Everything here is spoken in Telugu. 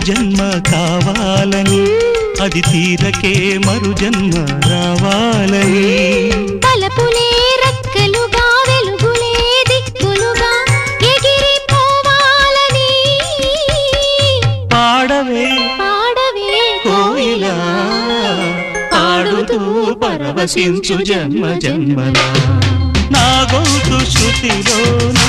జన్మ కావాలని అది తీరకే మరు జన్మ రావాలని తలపులే రెక్కలుగా వెలుగులే దిక్కులుగా ఎగిరిపోవాలని పాడవే పాడవే కోయిలా పాడుతూ పరవశించు జన్మ జన్మలా నా గొంతు శృతిలోనా